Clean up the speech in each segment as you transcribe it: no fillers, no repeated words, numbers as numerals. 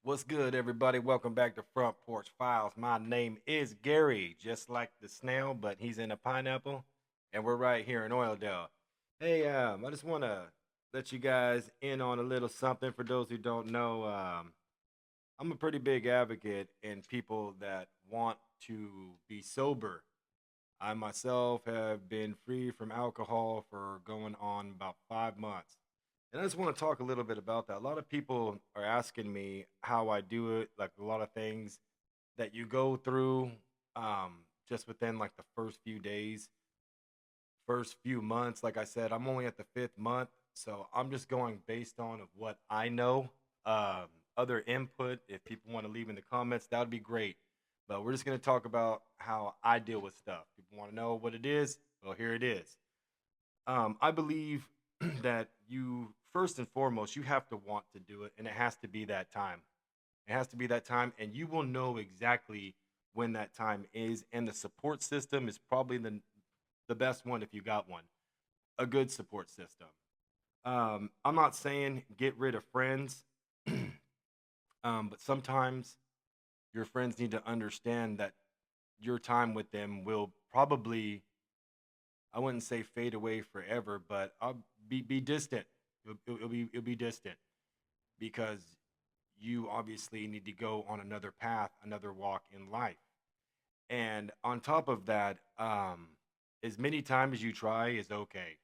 What's good, everybody? Welcome back to Front Porch Files. My name is Gary, just like the snail, but he's in a pineapple, and we're right here in Oildale. Hey, I just want to let you guys in on a little something for those who don't know. I'm a pretty big advocate in people that want to be sober. I myself have been free from alcohol for going on about 5 months. And I just want to talk a little bit about that. A lot of people are asking me how I do it, like a lot of things that you go through just within like the first few days, first few months. Like I said, I'm only at the fifth month. So I'm just going based on of what I know. Um, Other input, if people want to leave in the comments, that would be great. But we're just going to talk about how I deal with stuff. People want to know what it is? Well, here it is. I believe that you first and foremost you have to want to do it, and it has to be that time. It has to be that time, and you will know exactly when that time is. And the support system is probably the best one if you got one. A good support system. I'm not saying get rid of friends, but sometimes your friends need to understand that your time with them will probably, I wouldn't say fade away forever, but I'll be distant. It'll be distant because you obviously need to go on another path, another walk in life. And on top of that, as many times as you try is okay.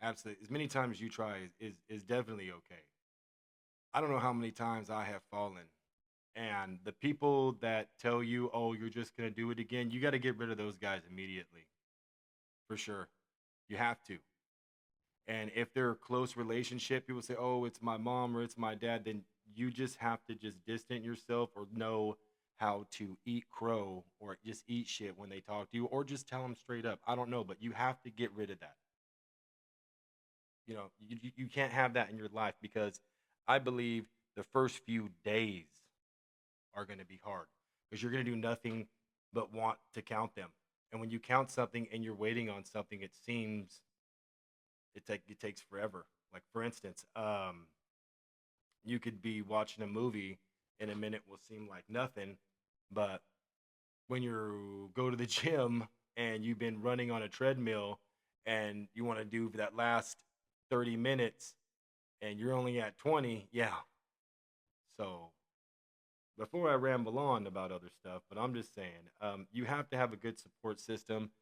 Absolutely, as many times as you try is definitely okay. I don't know how many times I have fallen, and the people that tell you, "Oh, you're just gonna do it again," you got to get rid of those guys immediately, for sure. You have to. And if they're a close relationship, people say, "Oh, it's my mom or it's my dad." Then you just have to just distance yourself or know how to eat crow or just eat shit when they talk to you or just tell them straight up. I don't know, but you have to get rid of that. You can't have that in your life because I believe the first few days are going to be hard because you're going to do nothing but want to count them. And when you count something and you're waiting on something, it seems it takes forever. Like for instance, you could be watching a movie and a minute will seem like nothing, but when you go to the gym and you've been running on a treadmill and you want to do that last 30 minutes and you're only at 20, yeah. So before I ramble on about other stuff, but I'm just saying, you have to have a good support system,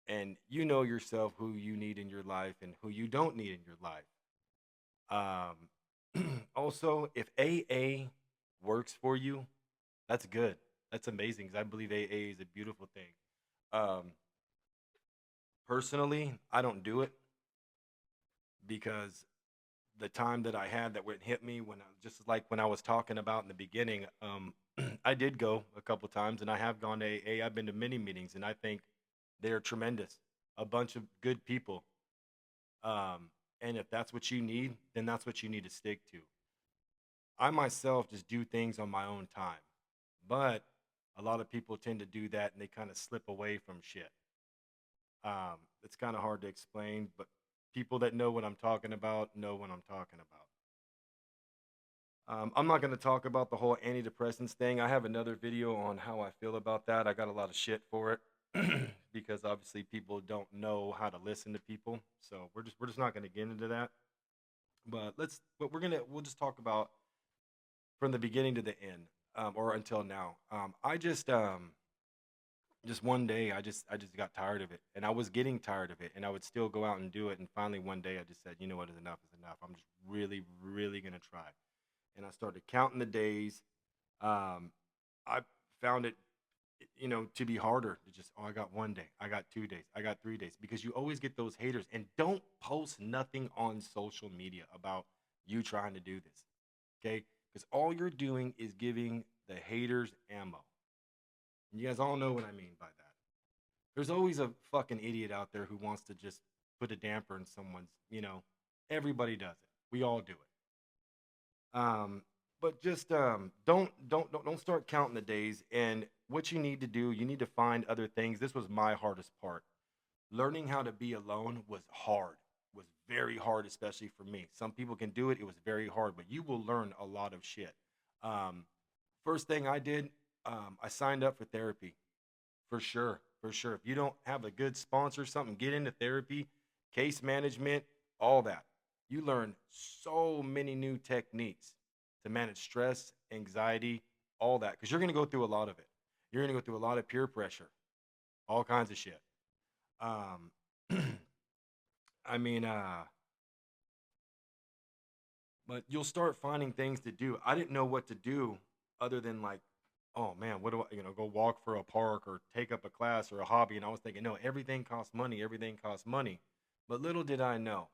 and you know yourself who you need in your life and who you don't need in your life. Also, if AA works for you, that's good. That's amazing because I believe AA is a beautiful thing. Um, Personally, I don't do it because the time that I had that would hit me when I just like when I was talking about in the beginning, I did go a couple times and I have gone to AA. I've been to many meetings and I think they're tremendous. A bunch of good people. And if that's what you need, then that's what you need to stick to. I myself just do things on my own time. But a lot of people tend to do that and they kind of slip away from shit. It's kind of hard to explain, but people that know what I'm talking about know what I'm talking about. I'm not going to talk about the whole antidepressants thing. I have another video on how I feel about that. I got a lot of shit for it because obviously people don't know how to listen to people. So we're just not going to get into that. But we'll just talk about from the beginning to the end, or until now. Just one day I just got tired of it, and I was getting tired of it, and I would still go out and do it. And finally one day I just said, you know what, is enough is enough. I'm just really really gonna try, and I started counting the days. Um, I found it, to be harder to just, oh, I got 1 day, I got 2 days, I got 3 days, because you always get those haters. And don't post nothing on social media about you trying to do this, okay? Because all you're doing is giving the haters ammo. And you guys all know what I mean by that. There's always a fucking idiot out there who wants to just put a damper in someone's, everybody does it. We all do it. But just don't start counting the days. And what you need to do, you need to find other things. This was my hardest part. Learning how to be alone was hard. Was very hard, especially for me. Some people can do it. It was very hard, but you will learn a lot of shit. Um, First thing I did, I signed up for therapy for sure. For sure. If you don't have a good sponsor, something, get into therapy, case management, all that. You learn so many new techniques to manage stress, anxiety, all that, because you're going to go through a lot of it. You're going to go through a lot of peer pressure, all kinds of shit. Um, I mean, but you'll start finding things to do. I didn't know what to do other than like, oh man, what do I, go walk for a park or take up a class or a hobby. And I was thinking, no, everything costs money. Everything costs money. But little did I know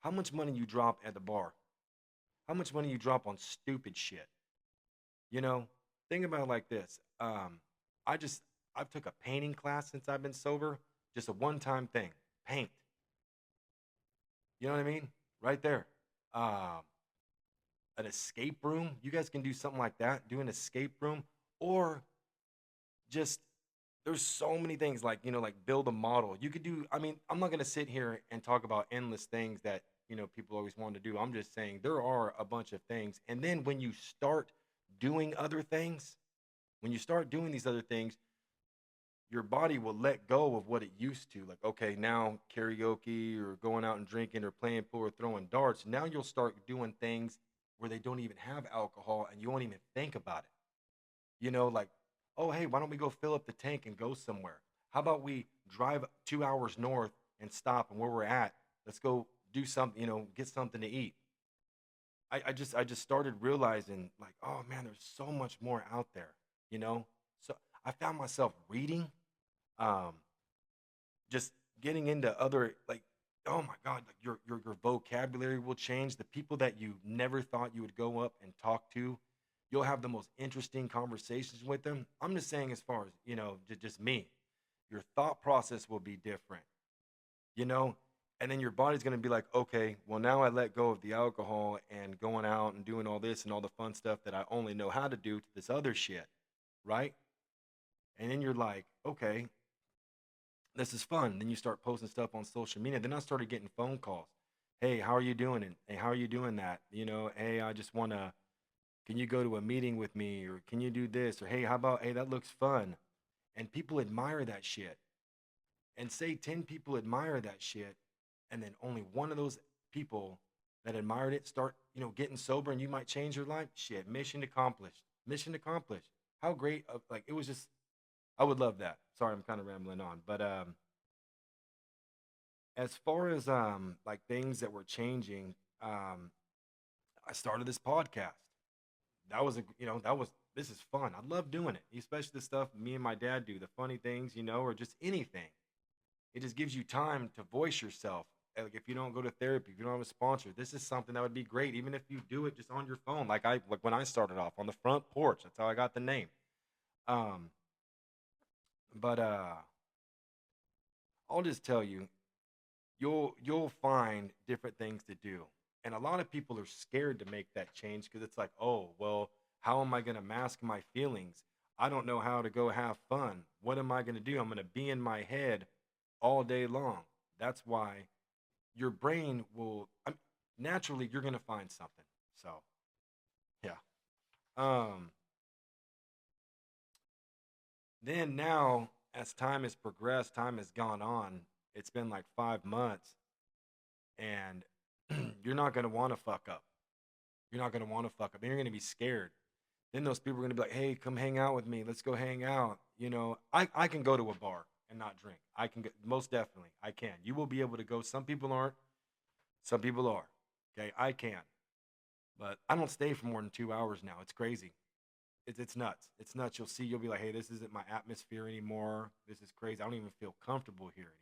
how much money you drop at the bar, how much money you drop on stupid shit. You know, think about it like this. I just, I've took a painting class since I've been sober, just a one-time thing, paint. You know what I mean? Right there. Um, an escape room. You guys can do something like that, do an escape room, or just there's so many things like like build a model. You could do. I mean, I'm not gonna sit here and talk about endless things that people always want to do. I'm just saying there are a bunch of things, and then when you start doing other things, when you start doing these other things, your body will let go of what it used to. Like, okay, now karaoke or going out and drinking or playing pool or throwing darts. Now you'll start doing things where they don't even have alcohol and you won't even think about it. Like, oh, hey, why don't we go fill up the tank and go somewhere? How about we drive 2 hours north and stop and where we're at, let's go do something, get something to eat. I just started realizing like, oh man, there's so much more out there, you know? So I found myself reading, um, just getting into other like, oh my god, like your vocabulary will change. The people that you never thought you would go up and talk to, you'll have the most interesting conversations with them. I'm just saying, as far as just me, your thought process will be different, you know and then your body's going to be like, okay, well, now I let go of the alcohol and going out and doing all this and all the fun stuff that I only know how to do to this other shit, right? And then you're like, okay, this is fun. Then you start posting stuff on social media. Then I started getting phone calls. Hey, how are you doing it? Hey, how are you doing that? Hey, I just want to, can you go to a meeting with me? Or can you do this? Or hey, how about, hey, that looks fun. And people admire that shit. And say 10 people admire that shit. And then only one of those people that admired it start, getting sober and you might change your life. Shit, mission accomplished. Mission accomplished. How great of like it was just I would love that. Sorry, I'm kind of rambling on. But as far as like things that were changing, um I started this podcast. That was a that was this is fun. I love doing it, especially the stuff me and my dad do, the funny things, or just anything. It just gives you time to voice yourself. Like if you don't go to therapy, if you don't have a sponsor, this is something that would be great. Even if you do it just on your phone, like when I started off on the front porch. That's how I got the name. Um, but I'll just tell you, you'll find different things to do. And a lot of people are scared to make that change because it's like, oh, well, how am I going to mask my feelings? I don't know how to go have fun. What am I going to do? I'm going to be in my head all day long. That's why your brain will naturally you're going to find something. So, yeah. Um then now as time has progressed, time has gone on. It's been like 5 months and you're not going to want to fuck up. You're not going to want to fuck up. And you're going to be scared. Then those people are going to be like, "Hey, come hang out with me. Let's go hang out." I can go to a bar and not drink. I can most definitely. I can. You will be able to go. Some people aren't. Some people are. Okay, I can. But I don't stay for more than 2 hours now. It's crazy. It's nuts. It's nuts. You'll see. You'll be like, "Hey, this isn't my atmosphere anymore. This is crazy. I don't even feel comfortable here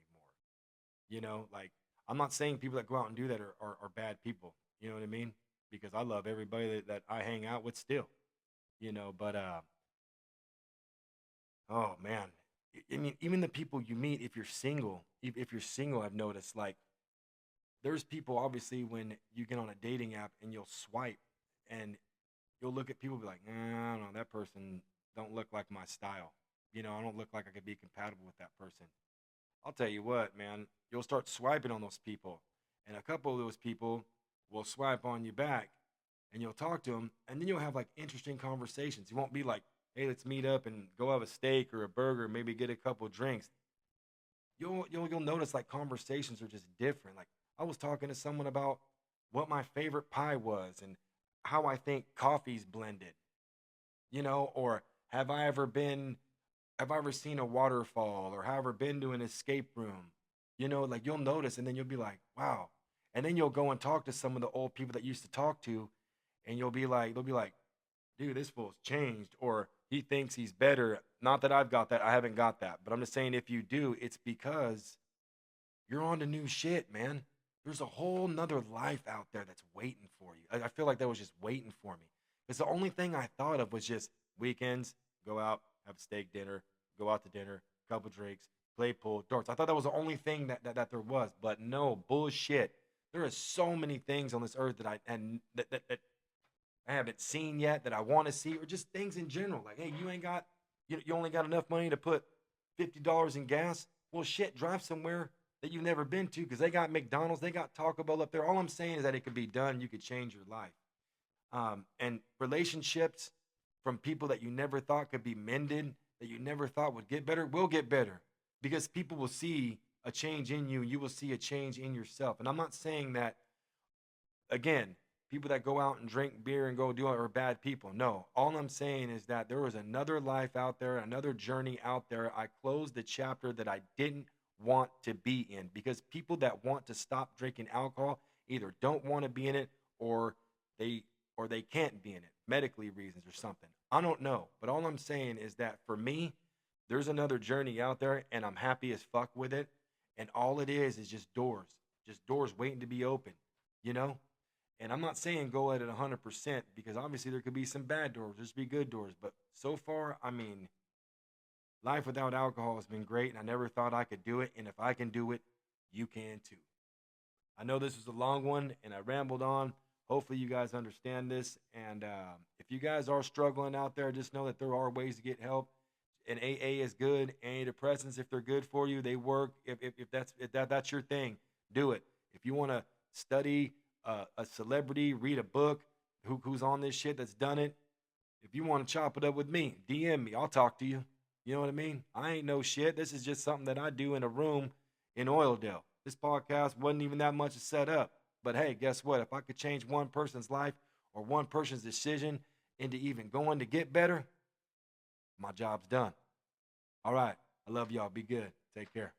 anymore." Like I'm not saying people that go out and do that are bad people. You know what I mean? Because I love everybody that I hang out with still. But oh man, I mean, even the people you meet, if you're single, if you're single, I've noticed like there's people obviously when you get on a dating app and you'll swipe and you'll look at people and be like, nah, I don't know, that person don't look like my style. I don't look like I could be compatible with that person. I'll tell you what, man, you'll start swiping on those people, and a couple of those people will swipe on you back, and you'll talk to them, and then you'll have like interesting conversations. You won't be like, hey, let's meet up and go have a steak or a burger, maybe get a couple drinks. You'll notice like conversations are just different. Like I was talking to someone about what my favorite pie was and how I think coffee's blended, or have I ever been have I ever seen a waterfall or have I ever been to an escape room? Like you'll notice and then you'll be like, wow. And then you'll go and talk to some of the old people that you used to talk to, and they'll be like, dude, this fool's changed, or he thinks he's better. Not that I've got that, I haven't got that. But I'm just saying if you do, it's because you're on to new shit, man. There's a whole nother life out there that's waiting for you. I feel like that was just waiting for me. Because the only thing I thought of was just weekends, go out, have a steak dinner, go out to dinner, couple drinks, play pool, darts. I thought that was the only thing that there was. But no, bullshit. There are so many things on this earth that that I haven't seen yet that I want to see, or just things in general. Like, hey, you only got enough money to put $50 in gas. Well, shit, drive somewhere that you've never been to because they got McDonald's, they got Taco Bell up there. All I'm saying is that it could be done. You could change your life. And relationships from people that you never thought could be mended, that you never thought would get better, will get better because people will see a change in you. You will see a change in yourself. And I'm not saying that, again, people that go out and drink beer and go do it are bad people. No, all I'm saying is that there was another life out there, another journey out there. I closed the chapter that I didn't want to be in because people that want to stop drinking alcohol either don't want to be in it or they they can't be in it, medically reasons or something. I don't know, but all I'm saying is that for me, there's another journey out there and I'm happy as fuck with it. And all it is just doors waiting to be open, you know? And I'm not saying go at it 100% because obviously there could be some bad doors, there's be good doors. But so far, I mean, life without alcohol has been great, and I never thought I could do it. And if I can do it, you can too. I know this was a long one, and I rambled on. Hopefully, you guys understand this. And if you guys are struggling out there, just know that there are ways to get help. And AA is good. Antidepressants, if they're good for you, they work. If that's your thing, do it. If you want to study a celebrity, read a book who's on this shit that's done it. If you want to chop it up with me, DM me. I'll talk to you. You know what I mean? I ain't no shit. This is just something that I do in a room in Oildale. This podcast wasn't even that much to set up. But hey, guess what? If I could change one person's life or one person's decision into even going to get better, my job's done. All right. I love y'all. Be good. Take care.